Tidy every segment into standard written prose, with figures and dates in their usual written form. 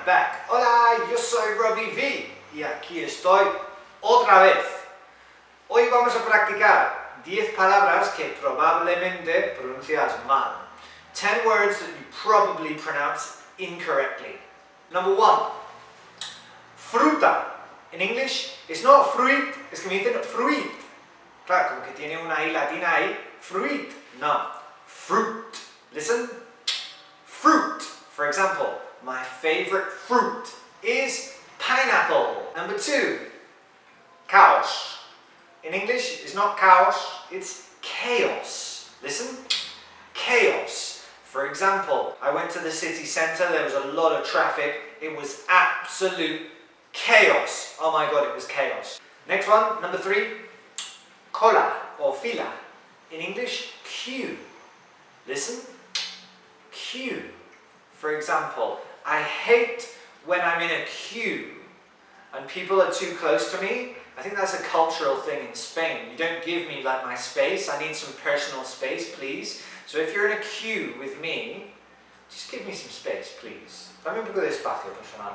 back. Hola, yo soy Robbie V y aquí estoy otra vez. Hoy vamos a practicar 10 palabras que probablemente pronuncias mal. 10 words that you probably pronounce incorrectly. Number 1. Fruta. In English, it's not fruit, es que me dicen fruit. Claro, como que tiene una I latina ahí. Fruit. No. Fruit. Listen. Fruit. For example, my favorite fruit is pineapple. Number 2. Chaos. In English, it's not chaos, it's chaos. Listen. Chaos. For example, I went to the city centre, there was a lot of traffic. It was absolute chaos. Oh my god, it was chaos. Next one, number 3. Cola or fila. In English, queue. Listen. Queue. For example, I hate when I'm in a queue and people are too close to me. I think that's a cultural thing in Spain. You don't give me like my space. I need some personal space, please. So if you're in a queue with me, just give me some space, please. Dame un poco de espacio personal.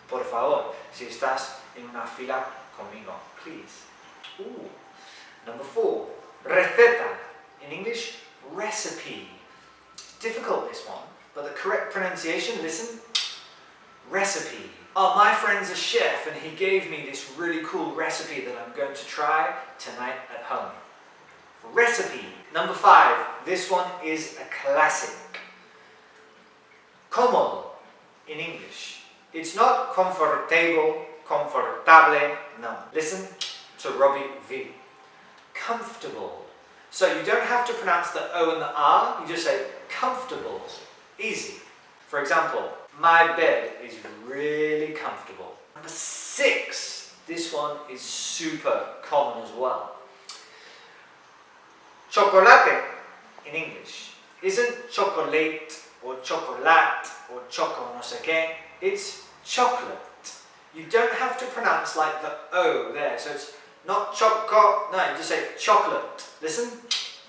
Por favor, si estás en una fila conmigo, please. Ooh. Number 4. Receta. In English, recipe. Difficult, this one, but the correct pronunciation, listen, recipe. Oh, my friend's a chef and he gave me this really cool recipe that I'm going to try tonight at home. Recipe. Number 5. This one is a classic. Cómodo in English. It's not comfortable, confortable, no. Listen to Robbie V. Comfortable. So you don't have to pronounce the O and the R, you just say comfortable. Easy. For example, my bed is really comfortable. Number 6. This one is super common as well. Chocolate in English isn't chocolate or chocolate or choco no sé qué. It's chocolate. You don't have to pronounce like the O there. So it's not choco, no, you just say chocolate. Listen,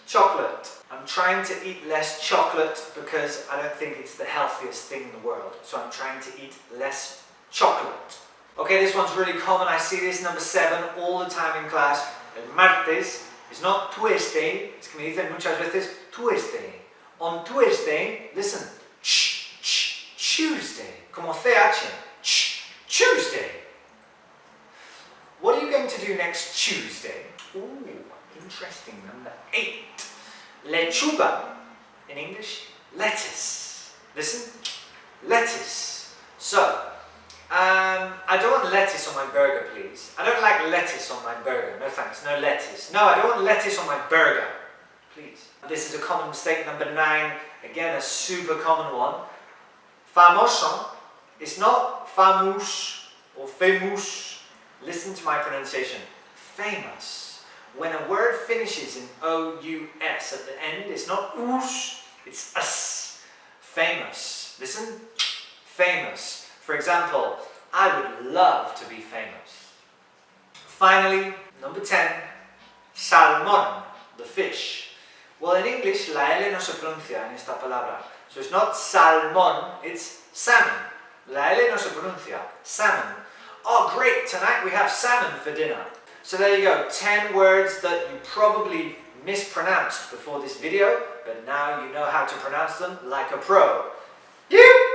chocolate. I'm trying to eat less chocolate because I don't think it's the healthiest thing in the world. So I'm trying to eat less chocolate. Okay, this one's really common. I see this number 7 all the time in class. El martes is not Tuesday. Es que me dicen muchas veces Tuesday. On Tuesday, listen, Tuesday. Como CH. Tuesday. What are you going to do next Tuesday? Ooh, interesting. Number 8. Lechuga. In English, lettuce. Listen, lettuce. So, I don't want lettuce on my burger, please. I don't like lettuce on my burger. No thanks, no lettuce. No, I don't want lettuce on my burger. Please. This is a common mistake. Number 9. Again, a super common one. Famoso. It's not famous or famous. Listen to my pronunciation. Famous. When a word finishes in O-U-S at the end, it's not us, it's us. Famous. Listen. Famous. For example, I would love to be famous. Finally, number 10. Salmon. The fish. Well, in English, la L no se pronuncia en esta palabra. So it's not salmon, it's salmon. La L no se pronuncia. Salmon. Oh great, tonight we have salmon for dinner. So there you go, 10 words that you probably mispronounced before this video, but now you know how to pronounce them like a pro. You!